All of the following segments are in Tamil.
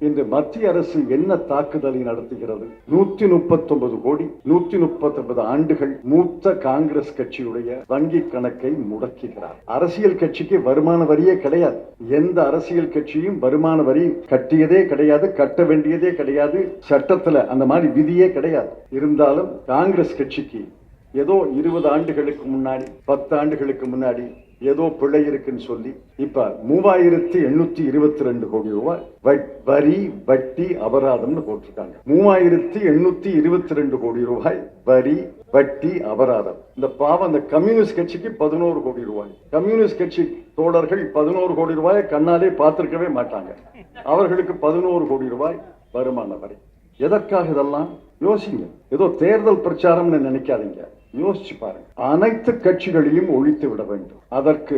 இன்று மத்திய அரசு என்ன தாக்குதலை நடத்துகிறது? 139 கோடி 139 ஆண்டுகள் மூத்த காங்கிரஸ் கட்சியுடைய வங்கி கணக்கை முடக்குகிறார். அரசியல் கட்சிக்கு வருமான வரியே கிடையாது. எந்த அரசியல் கட்சியும் வருமான வரி கட்டியதே கிடையாது, கட்ட வேண்டியதே கிடையாது. சட்டத்துல அந்த மாதிரி விதியே கிடையாது. இருந்தாலும் காங்கிரஸ் கட்சிக்கு ஏதோ 20 ஆண்டுகளுக்கு முன்னாடி 10 ஆண்டுகளுக்கு முன்னாடி ஏதோ பிழை இருக்குன்னு சொல்லி இப்ப 3822 கோடி ரூபாய் வரி வட்டி அபராதம்னு போட்டிருக்காங்க. 3822 கோடி ரூபாய் வரி வட்டி அபராதம். இந்த பாவம் அந்த கம்யூனிஸ்ட் கட்சிக்கு 11 கோடி ரூபாய். கம்யூனிஸ்ட் கட்சி தோழர்கள் 11 கோடி ரூபாய் கண்ணாலே பார்த்திருக்கவே மாட்டாங்க. அவர்களுக்கு 11 கோடி ரூபாய் வருமான வரி. எதற்காக இதெல்லாம் யோசிங்க. ஏதோ தேர்தல் பிரச்சாரம்னு நினைக்காதீங்க. யோசிச்சு பாருங்க. அனைத்து கட்சிகளையும் ஒழித்து விட வேண்டும். அதற்கு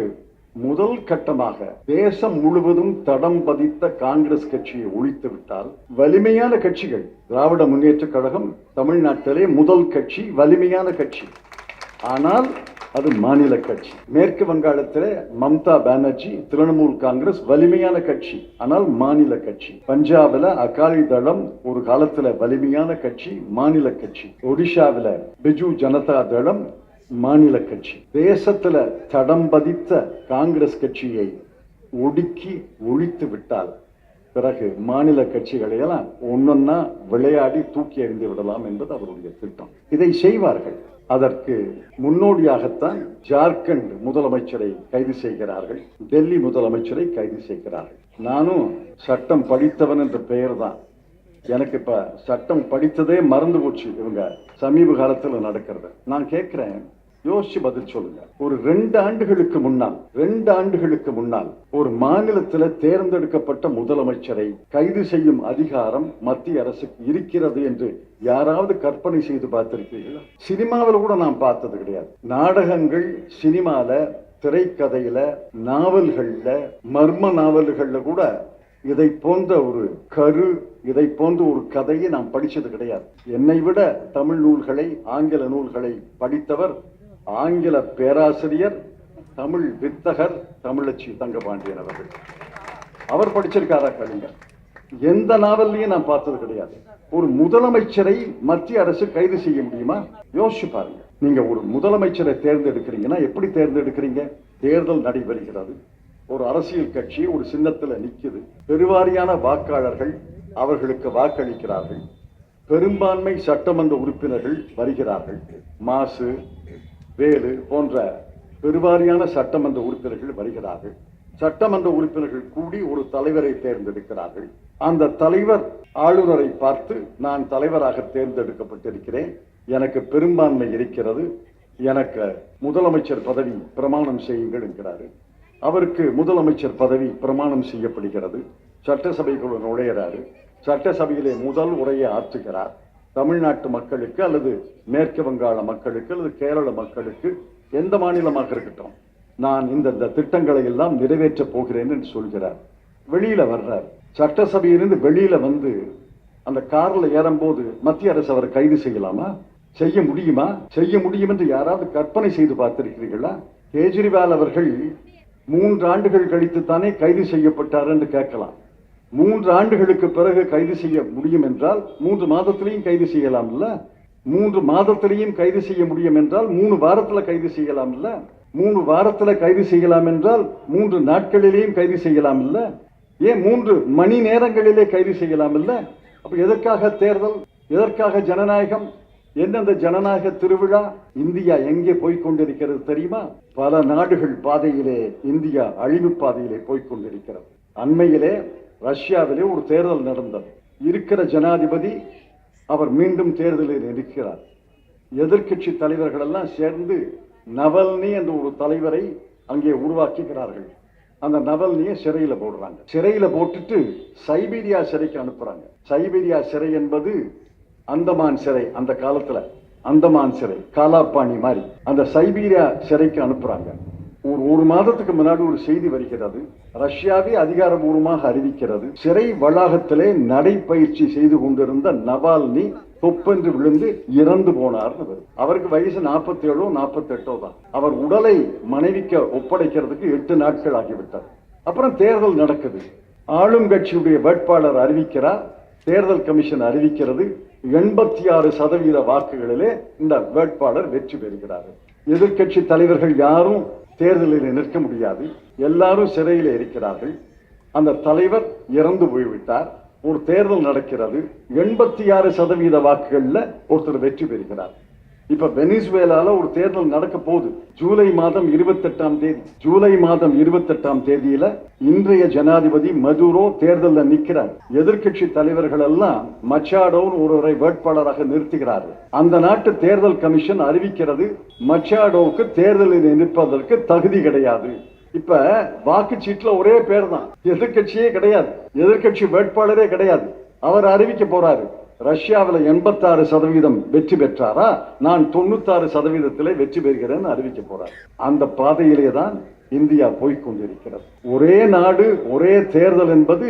முதல் கட்டமாக தேசம் முழுவதும் தடம் பதித்த காங்கிரஸ் கட்சியை ஒழித்து விட்டால் வலிமையான கட்சிகள், திராவிட முன்னேற்ற கழகம் தமிழ்நாட்டிலே முதல் கட்சி, வலிமையான கட்சி. ஆனால் அது மாநில கட்சி. மேற்கு வங்காளத்திலே மம்தா பானர்ஜி திரிணாமுல் காங்கிரஸ் வலிமையான கட்சி, ஆனால் மாநில கட்சி. பஞ்சாபில் அகாலி தளம் ஒரு காலத்துல வலிமையான கட்சி, மாநில கட்சி. ஒடிஷாவில பிஜு ஜனதா தளம் மாநில கட்சி. தேசத்துல தடம் பதித்த காங்கிரஸ் கட்சியை ஒடுக்கி ஒழித்து விட்டால் பிறகு மாநில கட்சிகளை எல்லாம் ஒன்னொன்னா விளையாடி தூக்கி எறிந்து விடலாம் என்பது அவருடைய திட்டம். இதை செய்வார்கள். அதற்கு முன்னோடியாகத்தான் ஜார்க்கண்ட் முதலமைச்சரை கைது செய்கிறார்கள், டெல்லி முதலமைச்சரை கைது செய்கிறார்கள். நானும் சட்டம் படித்தவன் என்ற பெயர் தான். எனக்கு இப்ப சட்டம் படித்ததே மறந்து போச்சு. இவங்க சமீப காலத்தில் நடக்கிறது. நான் கேட்கிறேன், யோசிச்சு பதில் சொல்லுங்க. ஒரு 2 ஆண்டுகளுக்கு முன்னால் ஒரு மாநிலத்தில் தேர்ந்தெடுக்கப்பட்ட முதலமைச்சரை கைது செய்யும் அதிகாரம் மத்திய அரசுக்கு இருக்கிறது என்று யாராவது கற்பனை செய்து பார்த்திருக்கீங்களா? சினிமாவில் கூட நான் பார்த்தது கிடையாது. நாடகங்கள், சினிமால, திரைக்கதையில, நாவல்கள்ல, மர்ம நாவல்கள்ல கூட இதை போன்ற ஒரு இதை போன்ற ஒரு கதையை நான் படிச்சது கிடையாது. என்னை விட தமிழ் நூல்களை, ஆங்கில நூல்களை படித்தவர் ஆங்கில பேராசிரியர், தமிழ் வித்தகர் தமிழச்சி தங்கபாண்டியன் அவர்கள். அவர் படிச்சிருக்காரா கலைஞர்? எந்த நாவல்லையும் நான் பார்த்தது கிடையாது. ஒரு முதலமைச்சரை மத்திய அரசு கைது செய்ய முடியுமா? யோசிச்சு பாருங்க. நீங்க ஒரு முதலமைச்சரை தேர்ந்தெடுக்கிறீங்கன்னா எப்படி தேர்ந்தெடுக்கிறீங்க? தேர்தல் நடைபெறுகிறது. ஒரு அரசியல் கட்சி ஒரு சின்னத்துல நிக்குது. பெருவாரியான வாக்காளர்கள் அவர்களுக்கு வாக்களிக்கிறார்கள். பெரும்பான்மை சட்டமன்ற உறுப்பினர்கள் வருகிறார்கள். மாசு, வேலு போன்ற பெருவாரியான சட்டமன்ற உறுப்பினர்கள் வருகிறார்கள். சட்டமன்ற உறுப்பினர்கள் கூடி ஒரு தலைவரை தேர்ந்தெடுக்கிறார்கள். அந்த தலைவர் ஆளுநரை பார்த்து, நான் தலைவராக தேர்ந்தெடுக்கப்பட்டிருக்கிறேன், எனக்கு பெரும்பான்மை இருக்கிறது, எனக்கு முதலமைச்சர் பதவி பிரமாணம் செய்யுங்கள் என்கிறாரு. அவருக்கு முதலமைச்சர் பதவி பிரமாணம் செய்யப்படுகிறது. சட்டசபைக்குள்ள நுழையிறாரு. சட்டசபையிலே முதல் உரையை ஆற்றுகிறார். தமிழ்நாட்டு மக்களுக்கு அல்லது மேற்கு வங்காள மக்களுக்கு அல்லது கேரள மக்களுக்கு, எந்த மாநிலமாக இருக்கட்டும், நான் இந்த திட்டங்களை எல்லாம் நிறைவேற்ற போகிறேன் என்று சொல்கிறார். வெளியில வர்றார். சட்டசபையிலிருந்து வெளியில வந்து அந்த கார்ல ஏறும்போது மத்திய அரசு அவரை கைது செய்யலாமா? செய்ய முடியுமா? செய்ய முடியும் என்று யாராவது கற்பனை செய்து பார்த்திருக்கிறீர்களா? கேஜ்ரிவால் அவர்கள் 3 ஆண்டுகள் கழித்து தானே கைது செய்யப்பட்டார் என்று கேட்கலாம். 3 ஆண்டுகளுக்கு பிறகு கைது செய்ய முடியும் என்றால் 3 மாதத்திலையும் கைது செய்யலாம் இல்ல? 3 மாதத்திலையும் கைது செய்ய முடியும் என்றால் 3 வாரத்துல கைது செய்யலாம் இல்ல? 3 வாரத்துல கைது செய்யலாம் என்றால் 3 நாட்களிலேயும் கைது செய்யலாம் இல்ல? ஏன் 3 மணி நேரங்களிலே கைது செய்யலாம் இல்ல? அப்ப எதற்காக தேர்தல்? எதற்காக ஜனநாயகம்? எந்தெந்த ஜனநாயக திருவிழா? இந்தியா எங்கே போய்கொண்டிருக்கிறது தெரியுமா? பல நாடுகள் பாதையிலே இந்தியா அழிவு பாதையிலே போய்கொண்டிருக்கிறது. அண்மையிலே ரஷ்யாவிலே ஒரு தேர்தல் நடந்தது. இருக்கிற ஜனாதிபதி அவர் மீண்டும் தேர்தலில் இருக்கிறார். எதிர்கட்சி தலைவர்கள் எல்லாம் சேர்ந்து நவல்னி என்ற ஒரு தலைவரை அங்கே உருவாக்குகிறார்கள். அந்த நவல்னியை சிறையில போடுறாங்க. சிறையில போட்டுட்டு சைபீரியா சிறைக்கு அனுப்புறாங்க. சைபீரியா சிறை என்பது அந்தமான் சிறை. அந்த காலத்துல அந்தமான் சிறை காலாப்பாணி மாதிரி அந்த சைபீரியா சிறைக்கு அனுப்புறாங்க. ஒரு மாதத்துக்கு முன்னாடி ஒரு செய்தி வருகிறது. ரஷ்யாவே அதிகாரபூர்வமாக அறிவிக்கிறது, சிறை வளாகத்திலே நடைப்பயிற்சி செய்து கொண்டிருந்த நவால்னி தொப்பென்று விழுந்து இறந்து போனார். அவருக்கு வயசு 47 48 தான். அவர் உடலை மனைவிக்கு ஒப்படைக்கிறதுக்கு 8 நாட்கள் ஆகிவிட்டார். அப்புறம் தேர்தல் நடக்குது. ஆளும் கட்சியுடைய வேட்பாளர் அறிவிக்கிறார், தேர்தல் கமிஷன் அறிவிக்கிறது, 86% வாக்குகளிலே இந்த வேட்பாளர் வெற்றி பெறுகிறார். எதிர்கட்சி தலைவர்கள் யாரும் தேர்தலில் நிற்க முடியாது, எல்லாரும் சிறையில் இருக்கிறார்கள். அந்த தலைவர் இறந்து போய்விட்டார். ஒரு தேர்தல் நடக்கிறது, 86% வாக்குகள்ல ஒருத்தர் வெற்றி பெறுகிறார். இப்ப வெனிசுவேலால ஒரு தேர்தல் நடக்க போகுது. ஜூலை மாதம் 28ஆம் தேதியில இன்றைய ஜனாதிபதி மதுரோ தேர்தலில் நிற்கிறார். எதிர்கட்சி தலைவர்கள் எல்லாம் மச்சாடோன்னு ஒருவரை வேட்பாளராக நிறுத்துகிறார்கள். அந்த நாட்டு தேர்தல் கமிஷன் அறிவிக்கிறது, மச்சாடோவுக்கு தேர்தலில் நிற்பதற்கு தகுதி கிடையாது. இப்ப வாக்குச்சீட்டுல ஒரே பேர் தான், எதிர்கட்சியே கிடையாது, எதிர்கட்சி வேட்பாளரே கிடையாது. அவர் அறிவிக்க போறாரு, ரஷ்யாவில் 86% வெற்றி பெற்றாரா, நான் 96% வெற்றி பெறுகிறேன் அறிவிக்க போறார். அந்த பாதையிலே தான் இந்தியா போய்கொண்டிருக்கிறது. ஒரே நாடு ஒரே தேர்தல் என்பது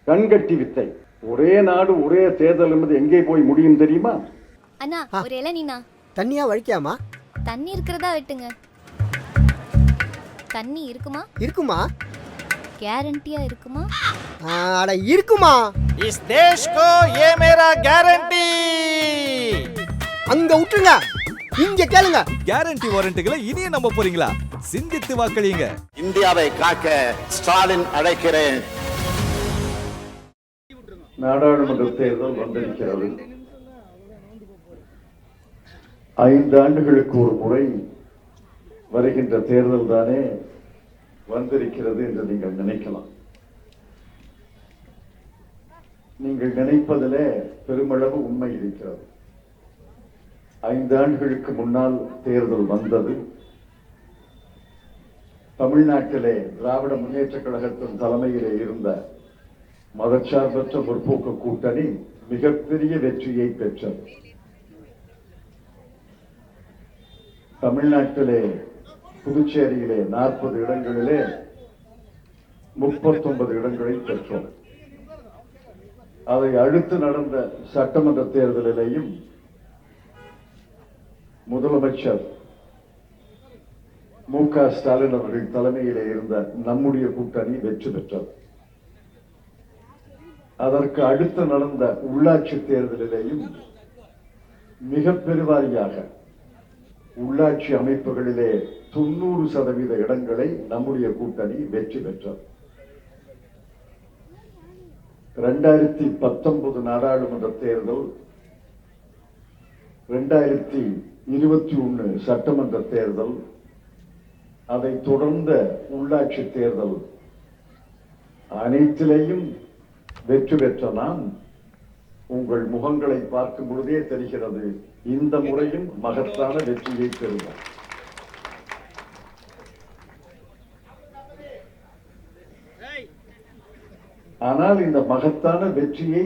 கண்கட்டி வித்தை. ஒரே நாடு ஒரே தேர்தல் என்பது எங்கே போய் முடியும் தெரியுமா? அண்ணா, ஒரு இளநீனா தண்ணியா வழிக்காமா? தண்ணி இருக்கிறதா வெட்டுங்க. தண்ணி இருக்குமா? இருக்குமா? கேரண்டியா இருக்குமா? அட இருக்குமா? इस देश को ये मेरा गारंटी. அங்க விட்டுருங்க, இங்க கேளுங்க. கேரண்டி வாரண்டிகளை இனியே நம்ப போறீங்களா? சிந்தித்து வாக்களியுங்க. இந்தியாவை காக்க ஸ்டாலின் அழைக்கிறேன். நாடாளுமன்ற தேர்தல் வந்திருக்கிறது. 5 ஆண்டுகளுக்கு ஒரு முறை வருகின்ற தேர்தல் தானே வந்திருக்கிறது என்று நீங்கள் நினைக்கலாம். நீங்கள் நினைப்பதிலே பெருமளவு உண்மை இருக்கிறது. 5 ஆண்டுகளுக்கு முன்னால் தேர்தல் வந்தது. தமிழ்நாட்டிலே திராவிட முன்னேற்ற கழகத்தின் தலைமையிலே இருந்த மதச்சார்பற்ற முற்போக்கு கூட்டணி மிகப்பெரிய வெற்றியை பெற்றது. தமிழ்நாட்டிலே புதுச்சேரியிலே 40 இடங்களிலே 39 இடங்களை பெற்றோம். அதை அடுத்து நடந்த சட்டமன்ற தேர்தலிலேயும் முதலமைச்சர் மு.க. ஸ்டாலின் அவர்கள் தலைமையிலே இருந்த நம்முடைய கூட்டணி வெற்றி பெற்றது. அதற்கு அடுத்து நடந்த உள்ளாட்சி தேர்தலிலேயும் மிக பெருவாரியாக உள்ளாட்சி அமைப்புகளிலே 90% இடங்களை நம்முடைய கூட்டணி வெற்றி பெற்றது. 2019 நாடாளுமன்ற தேர்தல், 2021 சட்டமன்ற தேர்தல், அதை தொடர்ந்த உள்ளாட்சி தேர்தல் அனைத்திலேயும் வெற்றி பெற்ற நாம் உங்கள் முகங்களை பார்க்கும் பொழுதே தெரிகிறது, இந்த முறையும் மகத்தான வெற்றியை பெறுவோம். ஆனால் இந்த மகத்தான வெற்றியை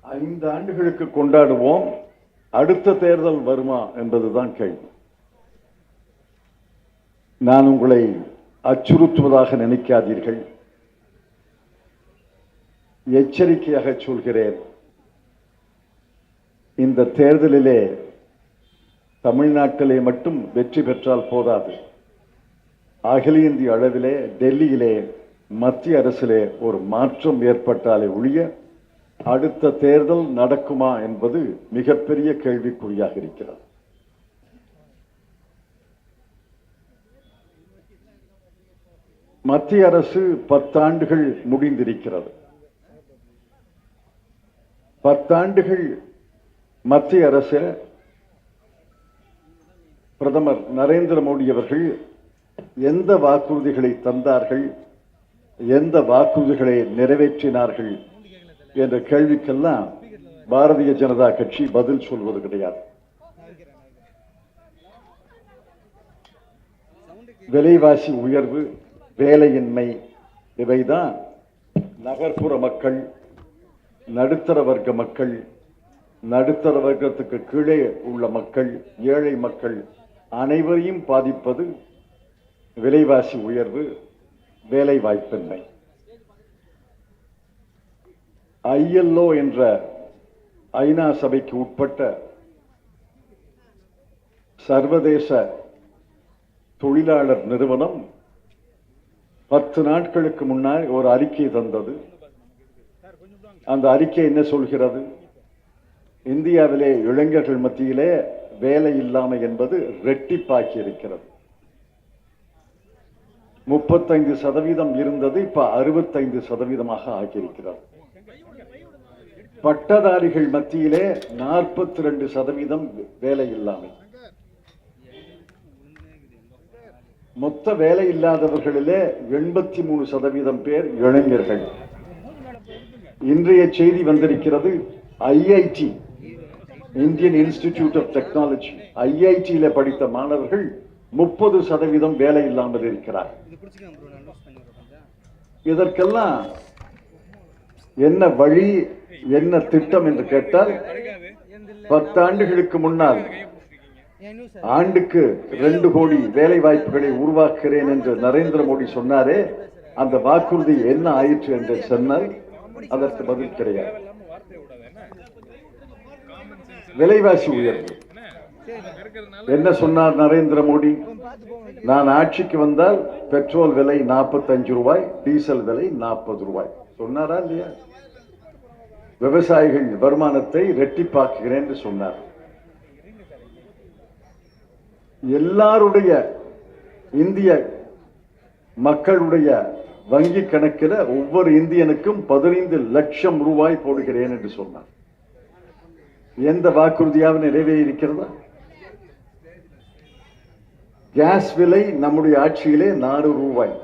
5 ஆண்டுகளுக்கு கொண்டாடுவோம், அடுத்த தேர்தல் வருமா என்பதுதான் கேள்வி. நான் உங்களை அச்சுறுத்துவதாக நினைக்காதீர்கள், எச்சரிக்கையாக சொல்கிறேன். இந்த தேர்தலிலே தமிழ்நாட்டிலே மட்டும் வெற்றி பெற்றால் போதாது, அகில இந்திய அளவிலே டெல்லியிலே மத்திய அரசிலே ஒரு மாற்றம் ஏற்பட்டாலே ஒழிய அடுத்த தேர்தல் நடக்குமா என்பது மிகப்பெரிய கேள்விக்குறியாக இருக்கிறது. மத்திய அரசு 10 ஆண்டுகள் முடிந்திருக்கிறது. 10 ஆண்டுகள் மத்திய அரசு பிரதமர் நரேந்திர மோடி அவர்கள் எந்த வாக்குறுதிகளை தந்தார்கள், எந்த வாக்குறுதிகளை நிறைவேற்றினார்கள் என்ற கேள்விக்கெல்லாம் பாரதிய ஜனதா கட்சி பதில் சொல்வது கிடையாது. விலைவாசி உயர்வு, வேலையின்மை, இவைதான் நகர்ப்புற மக்கள், நடுத்தர வர்க்க மக்கள், நடுத்தர வர்க்கத்துக்கு கீழே உள்ள மக்கள், ஏழை மக்கள் அனைவரையும் பாதிப்பது விலைவாசி உயர்வு, வேலை வாய்ப்பின்மை. ILO என்ற ஐநா சபைக்கு உட்பட்ட சர்வதேச தொழிலாளர் நிறுவனம் 10 நாட்களுக்கு முன்னால் ஒரு அறிக்கை தந்தது. அந்த அறிக்கை என்ன சொல்கிறது? இந்தியாவிலே இளைஞர்கள் மத்தியிலே வேலை இல்லாமை என்பது ரெட்டிப்பாக்கி இருக்கிறது. 35% இருந்தது, இப்ப 65% ஆகியிருக்கிறது. பட்டதாரிகள் மத்தியிலே 42% வேலை இல்லாமை. மொத்த வேலை இல்லாதவர்களிலே 83% பேர் இளைஞர்கள். இன்றைய செய்தி வந்திருக்கிறது, IIT, Indian Institute of Technology, ஐஐடியில படித்த மாணவர்கள் 30% வேலை இல்லாமல் இருக்கிறார். இதற்கெல்லாம் என்ன வழி, என்ன திட்டம் என்று கேட்டால், 10 ஆண்டுகளுக்கு முன்னால் ஆண்டுக்கு 2 கோடி வேலை வாய்ப்புகளை உருவாக்குகிறேன் என்று நரேந்திர மோடி சொன்னாரே, அந்த வாக்குறுதி என்ன ஆயிற்று என்று சொன்னால் அதற்கு பதில் கிடையாது. விலைவாசி உயர்வு என்ன சொன்னார் நரேந்திர மோடி? நான் ஆட்சிக்கு வந்தால் பெட்ரோல் விலை 45 ரூபாய், டீசல் விலை 40 ரூபாய் சொன்னாரா இல்லையா? விவசாயிகள் வருமானத்தை இரட்டிப்பாக்குகிறேன் என்று சொன்னார். எல்லாருடைய இந்திய மக்களுடைய வங்கி கணக்கில் ஒவ்வொரு இந்தியனுக்கும் 15 லட்சம் ரூபாய் போடுகிறேன் என்று சொன்னார். எந்த வாக்குறுதியாவது நிறைவேறியிருக்கிறதா? கேஸ் விலை நம்முடைய ஆட்சியிலே 4 ரூபாய்,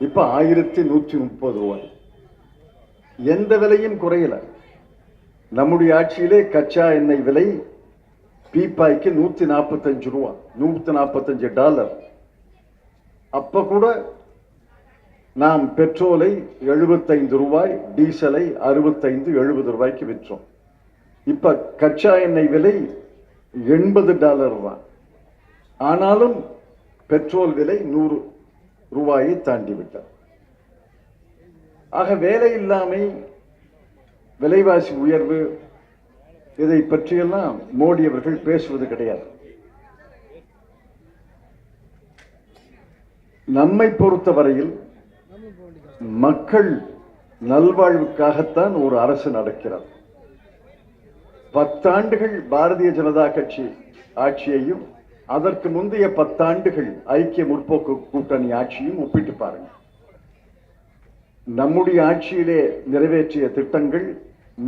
இப்ப 1130 ரூபாய். எந்த விலையும் குறையல. நம்முடைய ஆட்சியிலே கச்சா எண்ணெய் விலை பீப்பாய்க்கு 145 ரூபாய், $145. அப்ப கூட நாம் பெட்ரோலை 75 ரூபாய், டீசலை 65-70 ரூபாய்க்கு விற்றோம். இப்ப கச்சா எண்ணெய் விலை $80 தான். ஆனாலும் பெட்ரோல் விலை 100 ரூபாயை தாண்டி விட்டார். ஆக வேலை இல்லாமை, விலைவாசி உயர்வு, இதை பற்றியெல்லாம் மோடி அவர்கள் பேசுவது கிடையாது. நம்மை பொறுத்தவரையில் மக்கள் நல்வாழ்வுக்காகத்தான் ஒரு அரசு நடக்கிறது. 10 ஆண்டுகள் பாரதிய ஜனதா கட்சி ஆட்சியையும் அதற்கு முந்தைய 10 ஆண்டுகள் ஐக்கிய முற்போக்கு கூட்டணி ஆட்சியும் ஒப்பிட்டு பாருங்கள். நம்முடைய ஆட்சியிலே நிறைவேற்றிய திட்டங்கள்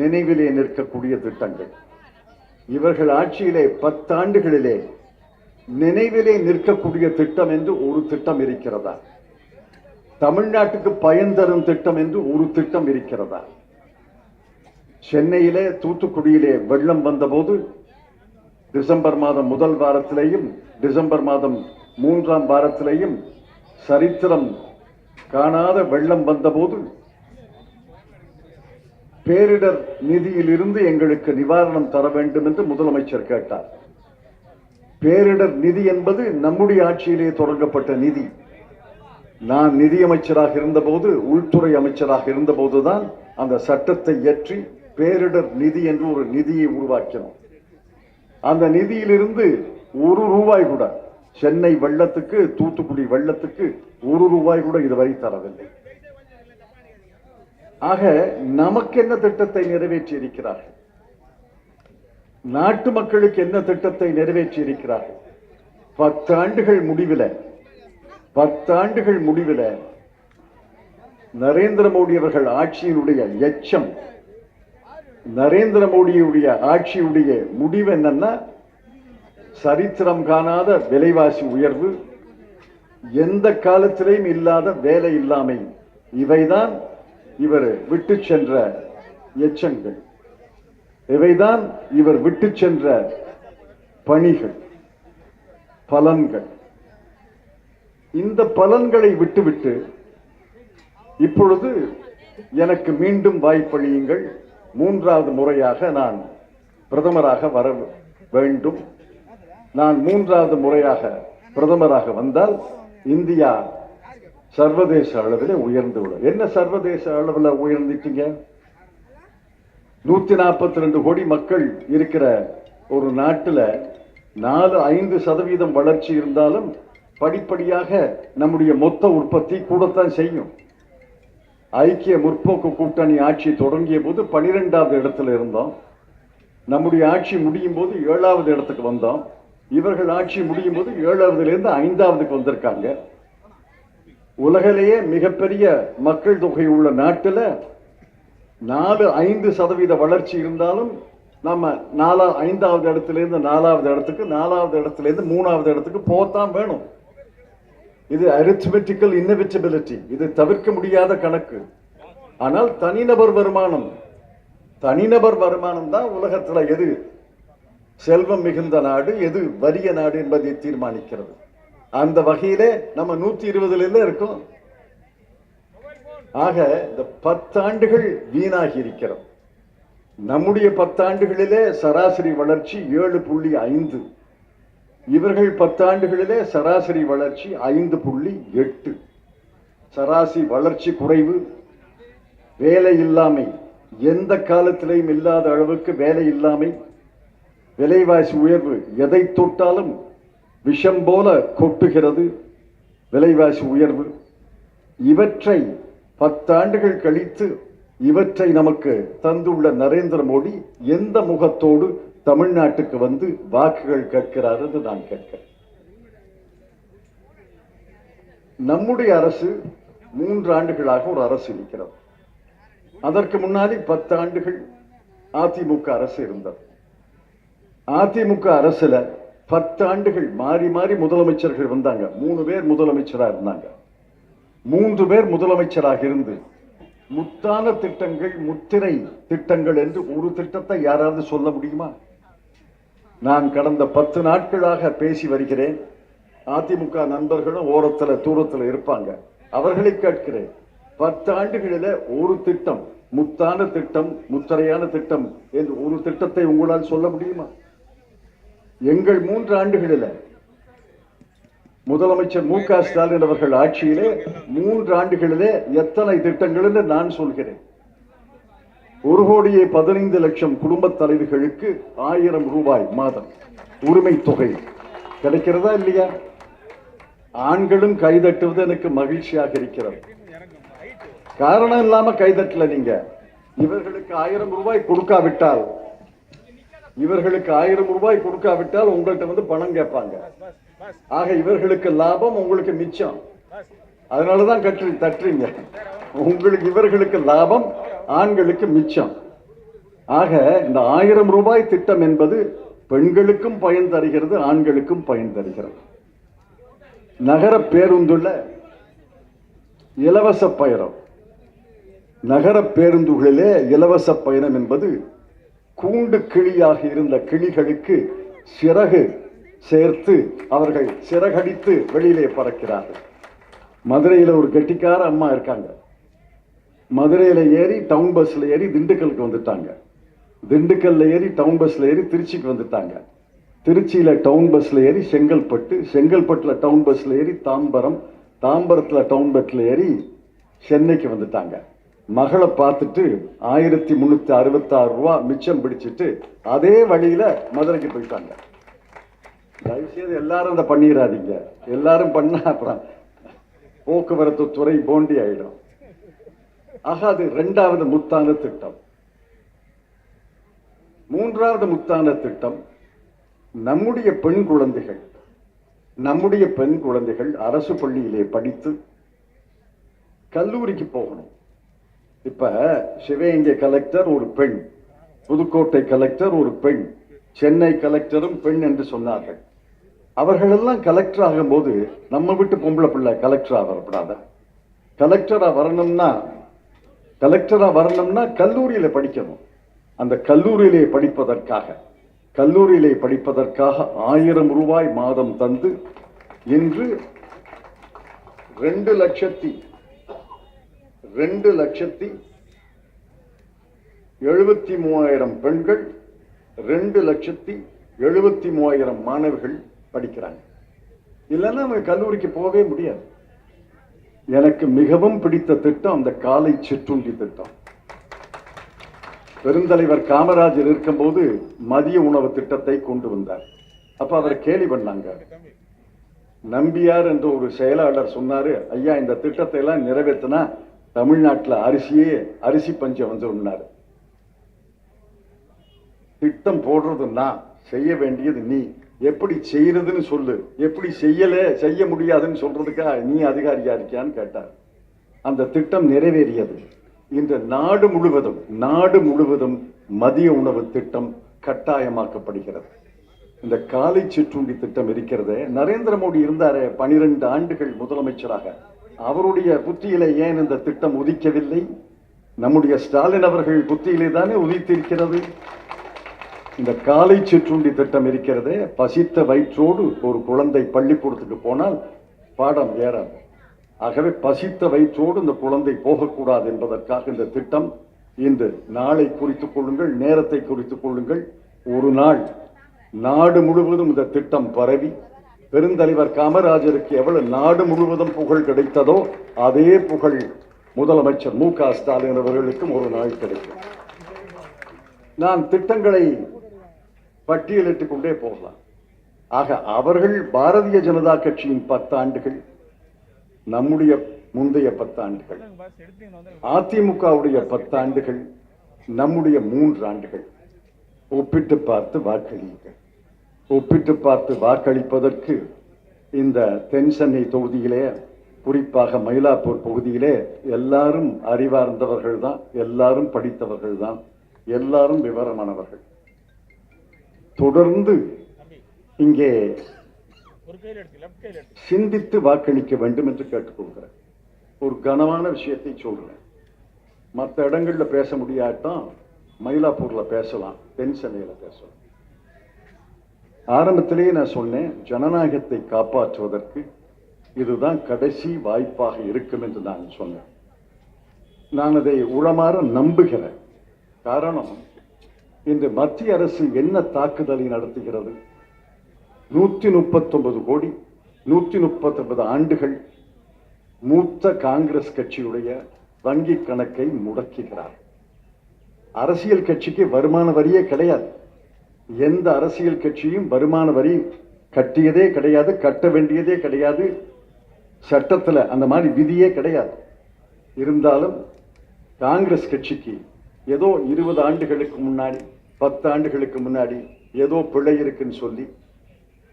நினைவிலே நிற்கக்கூடிய திட்டங்கள். இவர்கள் ஆட்சியிலே 10 ஆண்டுகளிலே நினைவிலே நிற்கக்கூடிய திட்டம் என்று ஒரு திட்டம் இருக்கிறதா? தமிழ்நாட்டுக்கு பயன் தரும் திட்டம் என்று ஒரு திட்டம் இருக்கிறதா? சென்னையிலே தூத்துக்குடியிலே வெள்ளம் வந்தபோது டிசம்பர் மாதம் 1 வாரத்திலேயும் டிசம்பர் மாதம் 3ஆம் வாரத்திலேயும் சரித்திரம் காணாத வெள்ளம் வந்தபோது பேரிடர் நிதியிலிருந்து எங்களுக்கு நிவாரணம் தர வேண்டும் என்று முதலமைச்சர் கேட்டார். பேரிடர் நிதி என்பது நம்முடைய ஆட்சியிலே தொடங்கப்பட்ட நிதி. நான் நிதியமைச்சராக இருந்தபோது, உள்துறை அமைச்சராக இருந்தபோதுதான் அந்த சட்டத்தை இயற்றி பேரிடர் நிதி என்று ஒரு நிதியை உருவாக்கினோம். அந்த நிதியிலிருந்து 1 ரூபாய் கூட சென்னை வெள்ளத்துக்கு, தூத்துக்குடி வெள்ளத்துக்கு 1 ரூபாய் கூட இதுவரை தரவில்லை. ஆக நமக்கு என்ன திட்டத்தை நிறைவேற்றி இருக்கிறார்கள்? நாட்டு மக்களுக்கு என்ன திட்டத்தை நிறைவேற்றி இருக்கிறார்கள்? 10 ஆண்டுகள் முடிவில் நரேந்திர மோடி அவர்கள் ஆட்சியினுடைய எச்சம், நரேந்திர மோடியுடைய ஆட்சியுடைய முடிவு என்னன்னா, சரித்திரம் காணாத விலைவாசி உயர்வு, எந்த காலத்திலேயும் இல்லாத வேலை இல்லாமை. இவைதான் இவர் விட்டு சென்ற எச்சங்கள், இவைதான் இவர் விட்டு சென்ற பணிகள், பலன்கள். இந்த பலன்களை விட்டுவிட்டு இப்பொழுது எனக்கு மீண்டும் வாய்ப்பளியுங்கள், 3வது முறையாக நான் பிரதமராக வர வேண்டும், நான் 3வது முறையாக பிரதமராக வந்தால் இந்தியா சர்வதேச அளவில் உயர்ந்து விடும். என்ன சர்வதேச அளவில் உயர்ந்துட்டீங்க? 142 கோடி மக்கள் இருக்கிற ஒரு நாட்டில் 4-5% வளர்ச்சி இருந்தாலும் படிப்படியாக நம்முடைய மொத்த உற்பத்தி கூடத்தான் செய்யும். ஐக்கிய முற்போக்கு கூட்டணி ஆட்சி தொடங்கிய போது 12வது இடத்துல இருந்தோம். நம்முடைய ஆட்சி முடியும் போது 7வது இடத்துக்கு வந்தோம். இவர்கள் ஆட்சி முடியும் போது 7வதுல இருந்து 5வதுக்கு வந்திருக்காங்க. உலகிலேயே மிகப்பெரிய மக்கள் தொகை உள்ள நாட்டுல 4-5% வளர்ச்சி இருந்தாலும் நம்ம 5வது இடத்துல இருந்து 4வது இடத்துக்கு, 4வது இடத்துல இருந்து 3வது இடத்துக்கு போகத்தான் வேணும். இது அரித்மெட்டிக்கல் இன்னெவிட்டபிலிட்டி, இது தவிர்க்க முடியாத கணக்கு. ஆனால் தனிநபர் வருமானம் தான் உலகத்துல எது செல்வம் மிகுந்த நாடு, எது வறிய நாடு என்பதை தீர்மானிக்கிறது. அந்த வகையிலே நம்ம 120ல இருக்கோம். ஆக இந்த 10 ஆண்டுகள் வீணாகி இருக்கிறோம். நம்முடைய 10 ஆண்டுகளிலே சராசரி வளர்ச்சி 7.5, இவர்கள் 10 ஆண்டுகளிலே சராசரி வளர்ச்சி 5.8. சராசரி வளர்ச்சி குறைவு, வேலை இல்லாமை, எந்த காலத்திலையும் இல்லாத அளவுக்கு வேலை இல்லாமை, விலைவாசி உயர்வு, எதை தொட்டாலும் விஷம் போல கொட்டுகிறது விலைவாசி உயர்வு. இவற்றை 10 ஆண்டுகள் கழித்து இவற்றை நமக்கு தந்துள்ள நரேந்திர மோடி எந்த முகத்தோடு தமிழ்நாட்டுக்கு வந்து வாக்குகள் கேட்கிறார் என்று நான் கேட்கிறேன். நம்முடைய அரசு 3 ஆண்டுகளாக ஒரு அரசு இருக்கிறது. அதற்கு முன்னாடி 10 ஆண்டுகள் அதிமுக அரசு இருந்தது. அதிமுக அரசுல 10 ஆண்டுகள் மாறி மாறி முதலமைச்சர்கள் வந்தாங்க. 3 பேர் முதலமைச்சராக இருந்தாங்க. 3 பேர் முதலமைச்சராக இருந்து முத்தான திட்டங்கள், முத்திரை திட்டங்கள் என்று ஒரு திட்டத்தை யாராவது சொல்ல முடியுமா? நான் கடந்த 10 நாட்களாக பேசி வருகிறேன். அதிமுக நண்பர்களும் ஓரத்துல தூரத்துல இருப்பாங்க. அவர்களை கேட்கிறேன், 10 ஆண்டுகளில ஒரு திட்டம், முத்தான திட்டம், முத்திரையான திட்டம் என்று ஒரு திட்டத்தை உங்களால் சொல்ல முடியுமா? எங்கள் 3 ஆண்டுகளில முதலமைச்சர் மு க ஸ்டாலின் அவர்கள் ஆட்சியிலே 3 ஆண்டுகளிலே எத்தனை திட்டங்கள் என்று நான் சொல்கிறேன். 1,15,00,000 குடும்ப தலைவிகளுக்கு 1000 ரூபாய் மாதம் உரிமை தொகை கிடைக்கிறதா இல்லையா? ஆண்களும் கைதட்டுவது எனக்கு மகிழ்ச்சியாக இருக்கிறது. காரணம் இல்லாம கைதட்டல. நீங்க இவர்களுக்கு 1000 ரூபாய் கொடுக்காவிட்டால், உங்கள்கிட்ட வந்து பணம் கேட்பாங்க. ஆக இவர்களுக்கு லாபம், உங்களுக்கு மிச்சம். அதனாலதான் தட்டுறீங்க. இவர்களுக்கு லாபம், ஆண்களுக்கு மிச்சம். ஆக இந்த 1000 ரூபாய் திட்டம் என்பது பெண்களுக்கும் பயன் தருகிறது, ஆண்களுக்கும் பயன் தருகிறது. நகர பேருந்துள்ள இலவச பயணம், நகர பேருந்துகளிலே இலவச பயணம் என்பது கூண்டு கிளியாக இருந்த கிளிகளுக்கு சிறகு சேர்த்து அவர்கள் சிறகடித்து வெளியிலே பறக்கிறார்கள். மதுரையில ஒரு கெட்டிக்கார அம்மா இருக்காங்க. மதுரையில ஏறி டவுன் பஸ்ல ஏறி திண்டுக்கலுக்கு வந்துட்டாங்க. திண்டுக்கல்ல ஏறி டவுன் பஸ்ல ஏறி திருச்சிக்கு வந்துட்டாங்க. திருச்சியில டவுன் பஸ்ல ஏறி செங்கல்பட்டு, செங்கல்பட்டுல டவுன் பஸ்ல ஏறி தாம்பரம், தாம்பரத்துல டவுன் பஸ்ல ஏறி சென்னைக்கு வந்துட்டாங்க. மகளை பார்த்துட்டு 1366 ரூபாய் மிச்சம் பிடிச்சிட்டு அதே வழியில மதுரைக்கு போயிட்டாங்க. தயவுசெய்து எல்லாரும் அதை பண்ணிடாதீங்க. எல்லாரும் பண்ணா அப்புறம் போக்குவரத்து துறை போண்டி ஆயிடும். ஆக அது 2வது முத்தான திட்டம். 3வது முத்தான திட்டம், நம்முடைய பெண் குழந்தைகள் அரசு பள்ளியிலே படித்து கல்லூரிக்கு போகணும். இப்ப சிவகங்கை கலெக்டர் ஒரு பெண், புதுக்கோட்டை கலெக்டர் ஒரு பெண், சென்னை கலெக்டரும் பெண் என்று சொன்னார்கள். அவர்கள் எல்லாம் கலெக்டர் ஆகும் போது நம்ம வீட்டு பொம்பளை பிள்ளை கலெக்டரா வரப்படாத. கலெக்டரா வரணும்னா கல்லூரியில படிக்கணும். அந்த கல்லூரியிலே படிப்பதற்காக 1000 ரூபாய் மாதம் தந்து இன்று 2,73,000 பெண்கள், 2,73,000 மாணவர்கள் படிக்கிறாங்க. இல்லைன்னா அவங்க கல்லூரிக்கு போகவே முடியாது. எனக்கு மிகவும் பிடித்த திட்டம் அந்த காலை சிற்றுண்டி திட்டம். பெருந்தலைவர் காமராஜர் இருக்கும்போது மதிய உணவு திட்டத்தை கொண்டு வந்தார். அப்ப அவரை கேலி பண்ணாங்க. நம்பியார் என்ற ஒரு செயலாளர் சொன்னாரு, ஐயா இந்த திட்டத்தை எல்லாம் நிறைவேற்றினா தமிழ்நாட்டில் அரிசி பஞ்சம் வந்துருந்தாரு. திட்டம் போடுறதுன்னா செய்ய வேண்டியது நீ, எப்படி செய்யறதுன்னு சொல்லு, எப்படி செய்ய முடியாதுன்னு சொல்றதுக்கா நீ அதிகாரியா இருக்கியான்னு கேட்டார். அந்த திட்டம் நிறைவேறியது. இன்று நாடு முழுவதும் மதிய உணவு திட்டம் கட்டாயமாக்கப்படுகிறது. இந்த காலை சிற்றுண்டி திட்டம் இருக்கிறது. நரேந்திர மோடி இருந்தாரே 12 ஆண்டுகள் முதலமைச்சராக, அவருடைய புத்தியில ஏன் இந்த திட்டம் உதிக்கவில்லை? நம்முடைய ஸ்டாலின் அவர்கள் புத்தியிலே தானே உதித்திருக்கிறது. இந்த காலை சிற்றுண்டி திட்டம் இருக்கிறது. பசித்த வயிற்றோடு ஒரு குழந்தை பள்ளிக்கூடத்துக்கு போனால் பாடம் ஏறாது. ஆகவே பசித்த வயிற்றோடு இந்த குழந்தை போகக்கூடாது என்பதற்காக இந்த திட்டம். இன்று நாளை குறித்துக் கொள்ளுங்கள், நேரத்தை குறித்துக் கொள்ளுங்கள். ஒரு நாள் நாடு முழுவதும் இந்த திட்டம் பரவி பெருந்தலைவர் காமராஜருக்கு எவ்வளவு நாடு முழுவதும் புகழ் கிடைத்ததோ அதே புகழ் முதலமைச்சர் மு.க. ஸ்டாலின் அவர்களுக்கும் ஒரு நாள் கிடைக்கும். நான் திட்டங்களை பட்டியலிட்டுக் கொண்டே போகலாம். ஆக அவர்கள் பாரதிய ஜனதா கட்சியின் 10 ஆண்டுகள், நம்முடைய முந்தைய 10 ஆண்டுகள், அதிமுகவுடைய 10 ஆண்டுகள், நம்முடைய 3 ஆண்டுகள். ஒப்பிட்டு பார்த்து வாக்களியுங்கள். ஒப்பிட்டு பார்த்து வாக்களிப்பதற்கு இந்த தென் சென்னை தொகுதியிலே, குறிப்பாக மயிலாப்பூர் பகுதியிலே எல்லாரும் அறிவார்ந்தவர்கள் தான், எல்லாரும் படித்தவர்கள் தான், எல்லாரும் விவரமானவர்கள். தொடர்ந்து இங்கே சிந்தித்து வாக்களிக்க வேண்டும் என்று கேட்டுக்கொள்கிறேன். ஒரு கனமான விஷயத்தை சொல்றேன். மற்ற இடங்கள்ல பேச முடியாட்டான் மயிலாப்பூர்ல பேசலாம், தென் சென்னையில பேசலாம். ஆரம்பத்திலேயே நான் சொன்னேன், ஜனநாயகத்தை காப்பாற்றுவதற்கு இதுதான் கடைசி வாய்ப்பாக இருக்கும் என்று நான் சொன்னேன். நான் அதை உளமாற நம்புகிறேன். காரணம், இன்று மத்திய அரசு என்ன தாக்குதலை நடத்துகிறது? 139 கோடி, 139 ஆண்டுகள் மூத்த காங்கிரஸ் கட்சியுடைய வங்கி கணக்கை முடக்குகிறார். அரசியல் கட்சிக்கு வருமான வரியே கிடையாது. எந்த அரசியல் கட்சியும் வருமான வரி கட்டியதே கிடையாது, கட்ட வேண்டியதே கிடையாது. சட்டத்தில் அந்த மாதிரி விதியே கிடையாது. இருந்தாலும் காங்கிரஸ் கட்சிக்கு ஏதோ 20 ஆண்டுகளுக்கு முன்னாடி, 10 ஆண்டுகளுக்கு முன்னாடி ஏதோ பிழை இருக்குன்னு சொல்லி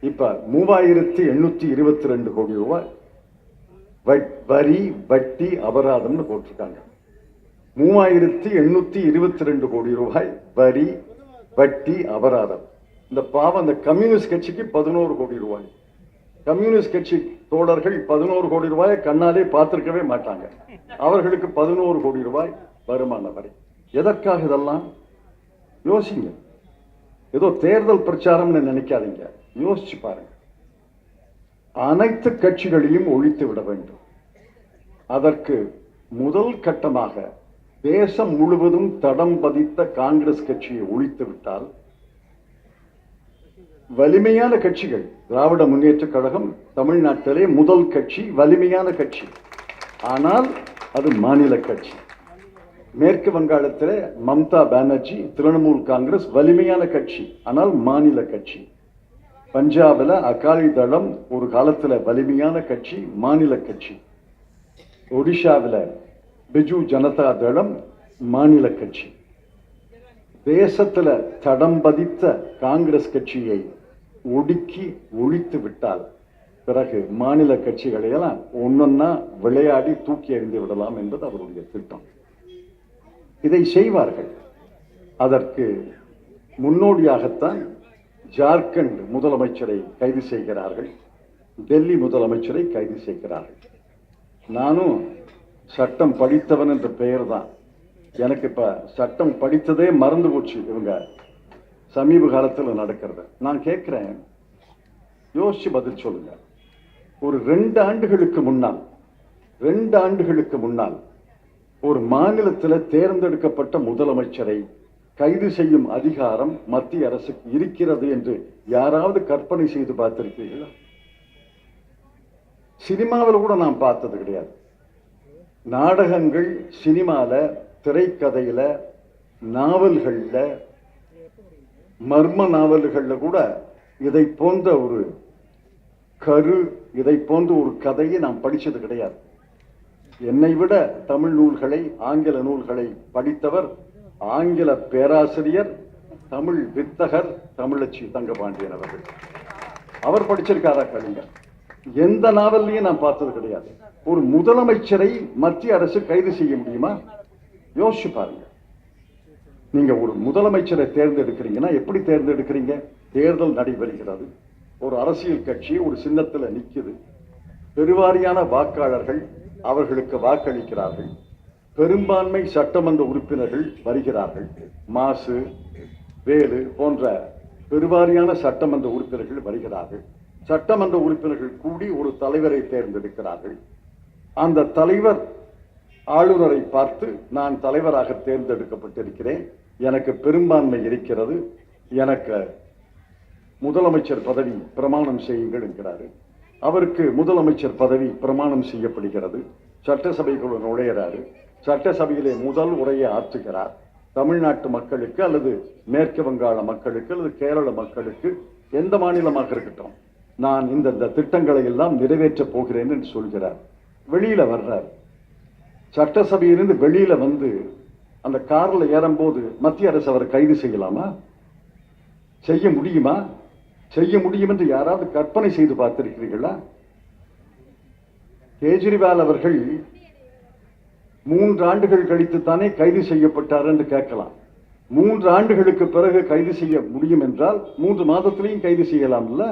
இப்ப 3822 கோடி ரூபாய் வரி வட்டி அபராதம்னு போட்டிருக்காங்க. 3822 கோடி ரூபாய் வரி வட்டி அபராதம். இந்த பாவம் அந்த கம்யூனிஸ்ட் கட்சிக்கு 11 கோடி ரூபாய். கம்யூனிஸ்ட் கட்சி தோழர்கள் 11 கோடி ரூபாயை கண்ணாலே பார்த்திருக்கவே மாட்டாங்க. அவர்களுக்கு 11 கோடி ரூபாய் வருமான வரி. எதற்காக இதெல்லாம்? யோசிங்க. ஏதோ தேர்தல் பிரச்சாரம்னு நினைக்காதீங்க, யோசிச்சு பாருங்க. அனைத்து கட்சிகளையும் ஒழித்து விட வேண்டும். அதற்கு முதல் கட்டமாக தேசம் முழுவதும் தடம் பதித்த காங்கிரஸ் கட்சியை ஒழித்து விட்டால், வலிமையான கட்சிகள், திராவிட முன்னேற்ற கழகம் தமிழ்நாட்டிலே முதல் கட்சி, வலிமையான கட்சி. ஆனால் அது மாநில கட்சி. மேற்கு வங்காளத்தில் மம்தா பானர்ஜி, திரிணாமுல் காங்கிரஸ் வலிமையான கட்சி, ஆனால் மாநில கட்சி. பஞ்சாபில் அகாலி தளம் ஒரு காலத்தில் வலிமையான கட்சி, மாநில கட்சி. ஒடிஷாவில் பிஜு ஜனதா தளம் மாநில கட்சி. தேசத்துல தடம் பதித்த காங்கிரஸ் கட்சியை ஒடுக்கி ஒழித்து விட்டால் பிறகு மாநில கட்சிகளை எல்லாம் ஒன்னொன்னா விளையாடி தூக்கி எறிந்து விடலாம் என்பது அவருடைய திட்டம். இதை செய்வார்கள். அதற்கு முன்னோடியாகத்தான் ஜார்க்கண்ட் முதலமைச்சரை கைது செய்கிறார்கள், டெல்லி முதலமைச்சரை கைது செய்கிறார்கள். நானும் சட்டம் படித்தவன் என்ற பெயர் தான். எனக்கு இப்ப சட்டம் படித்ததே மறந்து போச்சு. இவங்க சமீப காலத்தில் நடக்கிறது நான் கேட்கிறேன், யோசிச்சு பதில் சொல்லுங்க. ஒரு 2 ஆண்டுகளுக்கு முன்னால் ஒரு மாநிலத்தில் தேர்ந்தெடுக்கப்பட்ட முதலமைச்சரை கைது செய்யும் அதிகாரம் மத்திய அரசுக்கு இருக்கிறது என்று யாராவது கற்பனை செய்து பார்த்திருக்கீங்களா? சினிமாவில் கூட நான் பார்த்தது கிடையாது. நாடகங்கள், சினிமால, திரைக்கதையில, நாவல்கள்ல, மர்ம நாவல்கள்ல கூட இதை போன்ற ஒரு கரு இதை போன்ற ஒரு கதையை நான் படிச்சது கிடையாது. என்னை விட தமிழ் நூல்களை, ஆங்கில நூல்களை படித்தவர் ஆங்கில பேராசிரியர், தமிழ் வித்தகர் தமிழச்சி தங்கபாண்டியன் அவர்கள். அவர் படிச்சிருக்காரா கலிங்க? எந்த நாவல்லையும் நான் பார்த்தது கிடையாது. ஒரு முதலமைச்சரை மத்திய அரசு கைது செய்ய முடியுமா? யோசிச்சு பாருங்க. நீங்க ஒரு முதலமைச்சரை தேர்ந்தெடுக்கிறீங்கன்னா எப்படி தேர்ந்தெடுக்கிறீங்க? தேர்தல் நடைபெறுகிறது, ஒரு அரசியல் கட்சி ஒரு சின்னத்துல நிக்குது, பெருவாரியான வாக்காளர்கள் அவர்களுக்கு வாக்களிக்கிறார்கள், பெரும்பான்மை சட்டமன்ற உறுப்பினர்கள் வருகிறார்கள், மாசு, வேலு போன்ற பெருவாரியான சட்டமன்ற உறுப்பினர்கள் வருகிறார்கள். சட்டமன்ற உறுப்பினர்கள் கூடி ஒரு தலைவரை தேர்ந்தெடுக்கிறார்கள். அந்த தலைவர் ஆளுநரை பார்த்து, நான் தலைவராக தேர்ந்தெடுக்கப்பட்டிருக்கிறேன், எனக்கு பெரும்பான்மை இருக்கிறது, எனக்கு முதலமைச்சர் பதவி பிரமாணம் செய்யுங்கள் என்கிறாரு. அவருக்கு முதலமைச்சர் பதவி பிரமாணம் செய்யப்படுகிறது. சட்டசபைக்குள்ள நுழையிறாரு. சட்டசபையிலே முதல் உரையை ஆற்றுகிறார். தமிழ்நாட்டு மக்களுக்கு அல்லது மேற்கு வங்காள மக்களுக்கு அல்லது கேரள மக்களுக்கு, எந்த மாநிலமாக இருக்கட்டும், நான் இந்த திட்டங்களை எல்லாம் நிறைவேற்றப் போகிறேன் என்று சொல்கிறார். வெளியில வர்றார். சட்டசபையிலிருந்து வெளியில வந்து அந்த கார்ல ஏறும்போது மத்திய அரசு அவரை கைது செய்யலாமா? செய்ய முடியுமா? செய்ய முடியும் என்று யாராவது கற்பனை செய்து பார்த்திருக்கிறீர்களா? கேஜ்ரிவால் அவர்கள் 3 ஆண்டுகள் கழித்து தானே கைது செய்யப்பட்டார் என்று கேட்கலாம். 3 ஆண்டுகளுக்கு பிறகு கைது செய்ய முடியும் என்றால் 3 மாதத்திலையும் கைது செய்யலாம் இல்ல?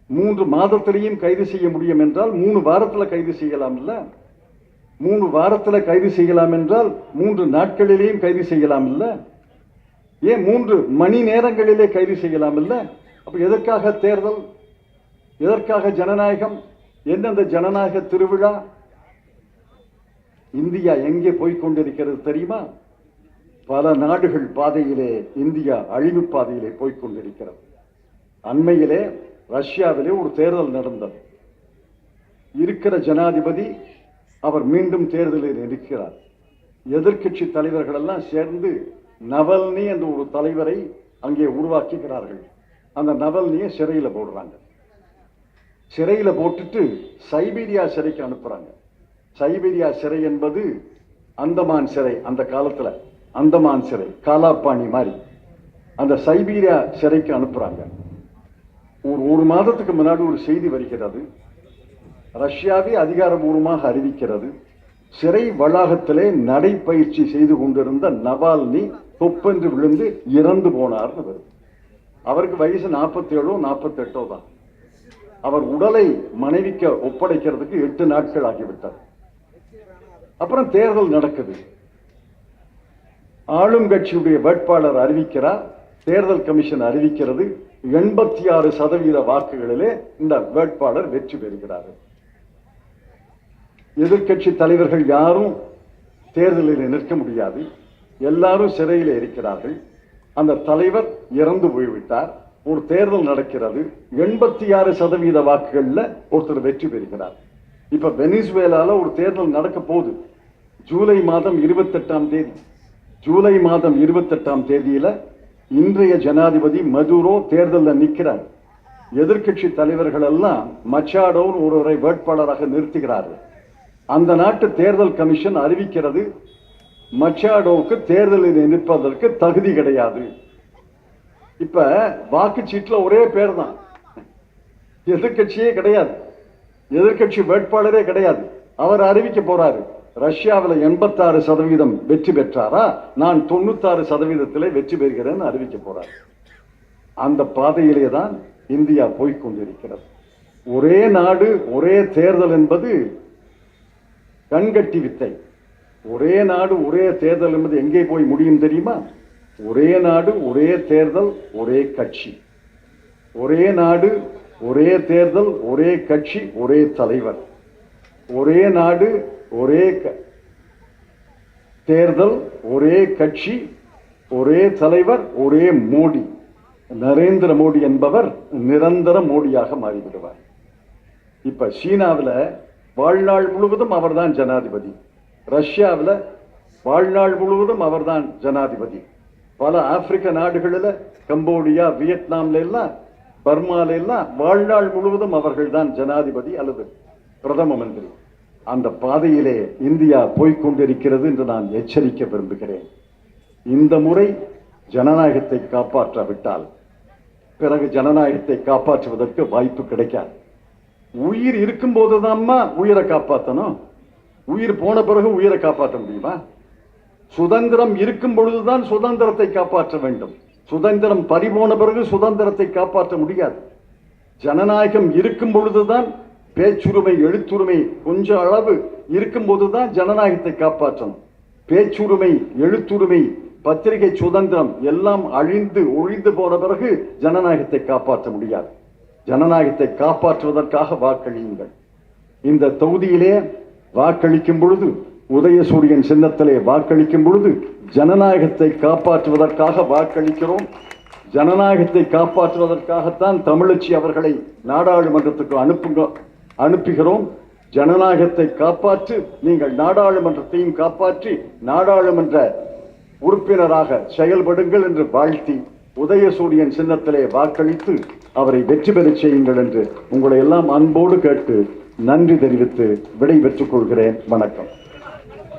3 மாதத்திலையும் கைது செய்ய முடியும் என்றால் 3 வாரத்துல கைது செய்யலாம் இல்ல? 3 வாரத்துல கைது செய்யலாம் என்றால் 3 நாட்களிலேயும் கைது செய்யலாம் இல்ல? ஏன் 3 மணி நேரங்களிலே கைது செய்யலாம் இல்ல? அப்ப எதற்காக தேர்தல்? எதற்காக ஜனநாயகம்? எந்தெந்த ஜனநாயக திருவிழா? இந்தியா எங்கே போய்கொண்டிருக்கிறது தெரியுமா? பல நாடுகள் பாதையிலே இந்தியா அழிவு பாதையிலே போய்கொண்டிருக்கிறது. அண்மையிலே ரஷ்யாவிலே ஒரு தேர்தல் நடந்தது. இருக்கிற ஜனாதிபதி அவர் மீண்டும் தேர்தலில் இருக்கிறார். எதிர்க்கட்சி தலைவர்கள் எல்லாம் சேர்ந்து நவல்னி என்ற ஒரு தலைவரை அங்கே உருவாக்குகிறார்கள். அந்த நவல்னியை சிறையில போடுறாங்க. சிறையில போட்டுட்டு சைபீரியா சிறைக்கு அனுப்புறாங்க. சைபீரியா சிறை என்பது அந்தமான் சிறை. அந்த காலத்துல அந்தமான் சிறை காலாப்பாணி மாதிரி அந்த சைபீரியா சிறைக்கு அனுப்புறாங்க. ஒரு மாதத்துக்கு முன்னாடி ஒரு செய்தி வருகிறது. ரஷ்யாவே அதிகாரபூர்வமாக அறிவிக்கிறது, சிறை வளாகத்திலே நடைப்பயிற்சி செய்து கொண்டிருந்த நவால்னி தொப்பென்று விழுந்து இறந்து போனார்னு வருது. அவருக்கு வயசு 47 48 தான். அவர் உடலை மனைவிக்கு ஒப்படைக்கிறதுக்கு 8 நாட்கள் ஆகிவிட்டார். அப்புறம் தேர்தல் நடக்குது. ஆளும் கட்சியுடைய வேட்பாளர் அறிவிக்கிறார், தேர்தல் கமிஷன் அறிவிக்கிறது, 86% வாக்குகளிலே இந்த வேட்பாளர் வெற்றி பெறுகிறார். எதிர்கட்சி தலைவர்கள் யாரும் தேர்தலில் நிற்க முடியாது, எல்லாரும் சிறையில் இருக்கிறார்கள். அந்த தலைவர் இறந்து போய்விட்டார். ஒரு தேர்தல் நடக்கிறது, 86% வாக்குகள்ல ஒருத்தர் வெற்றி பெறுகிறார். இப்ப வெனிசுவேலால ஒரு தேர்தல் நடக்க போகுது. ஜூலை மாதம் 28ஆம் தேதி. ஜூலை மாதம் 28ஆம் தேதியில இன்றைய ஜனாதிபதி மதுரோ தேர்தலில் நிற்கிறார். எதிர்கட்சி தலைவர்கள் எல்லாம் மச்சாடோன்னு ஒருவரை வேட்பாளராக நிறுத்துகிறார்கள். அந்த நாட்டு தேர்தல் கமிஷன் அறிவிக்கிறது, மச்சாடோவுக்கு தேர்தலில் நிற்பதற்கு தகுதி கிடையாது. இப்ப வாக்குச்சீட்டுல ஒரே பேர் தான், எதிர்கட்சியே கிடையாது, எதிர்கட்சி வேட்பாளரே கிடையாது. அவர் அறிவிக்க போறாரு, ரஷ்யாவில் 86% வெற்றி பெற்றாரா, நான் 96% வெற்றி பெறுகிறேன்னு அறிவிக்க போறார். அந்த பாதையிலே தான் இந்தியா போய்கொண்டிருக்கிறது. ஒரே நாடு ஒரே தேர்தல் என்பது கண்கட்டி வித்தை. ஒரே நாடு ஒரே தேர்தல் என்பது எங்கே போய் முடியும் தெரியுமா? ஒரே நாடு ஒரே தேர்தல் ஒரே கட்சி. ஒரே நாடு ஒரே தேர்தல் ஒரே கட்சி ஒரே தலைவர். ஒரே நாடு ஒரே தேர்தல் ஒரே கட்சி ஒரே தலைவர் ஒரே மோடி. நரேந்திர மோடி என்பவர் நிரந்தர மோடியாக மாறிவிடுவார். இப்ப சீனாவில் வாழ்நாள் முழுவதும் அவர்தான் ஜனாதிபதி. ரஷ்யாவில் வாழ்நாள் முழுவதும் அவர்தான் ஜனாதிபதி. பல ஆப்பிரிக்க நாடுகளில், கம்போடியா, வியட்நாம்ல எல்லாம் பர்மால எல்லாம் வாழ்நாள் முழுவதும் அவர்கள்தான் ஜனாதிபதி அல்லது பிரதம மந்திரி. அந்த பாதையிலே இந்தியா போய்கொண்டிருக்கிறது என்று நான் எச்சரிக்க விரும்புகிறேன். இந்த முறை ஜனநாயகத்தை காப்பாற்றாவிட்டால் பிறகு ஜனநாயகத்தை காப்பாற்றுவதற்கு வாய்ப்பு கிடைக்காது. உயிர் இருக்கும் போதுதான்மா உயிரை காப்பாற்றணும். உயிர் போன பிறகு உயிரை காப்பாற்ற முடியுமா? சுதந்திரம் இருக்கும் பொழுதுதான் சுதந்திரத்தை காப்பாற்ற வேண்டும். சுதந்திரம் பறிபோன பிறகு சுதந்திரத்தை காப்பாற்ற முடியாது. ஜனநாயகம் இருக்கும் பொழுதுதான் பேச்சுரிமை, எழுத்துரிமை கொஞ்சம் அளவு இருக்கும் போதுதான் ஜனநாயகத்தை காப்பாற்றணும். பேச்சுரிமை, எழுத்துரிமை, பத்திரிகை சுதந்திரம் எல்லாம் ஒழிந்து போன பிறகு ஜனநாயகத்தை காப்பாற்ற முடியாது. ஜனநாயகத்தை காப்பாற்றுவதற்காக வாக்களியுங்கள். இந்த தொகுதியிலே வாக்களிக்கும் பொழுது, உதயசூரியன் சின்னத்திலே வாக்களிக்கும் பொழுது ஜனநாயகத்தை காப்பாற்றுவதற்காக வாக்களிக்கிறோம். ஜனநாயகத்தை காப்பாற்றுவதற்காகத்தான் தமிழச்சி அவர்களை நாடாளுமன்றத்துக்கு அனுப்புகிறோம். ஜனநாயகத்தை காப்பாற்றி நீங்கள் நாடாளுமன்றத்தையும் காப்பாற்றி நாடாளுமன்ற உறுப்பினராக செயல்படுங்கள் என்று வாழ்த்தி உதயசூரியன் சின்னத்திலே வாக்களித்து அவரை வெற்றி பெறச் செய்யுங்கள் என்று உங்களை எல்லாம் அன்போடு கேட்டு நன்றி தெரிவித்து விடை பெற்றுக் கொள்கிறேன். வணக்கம்.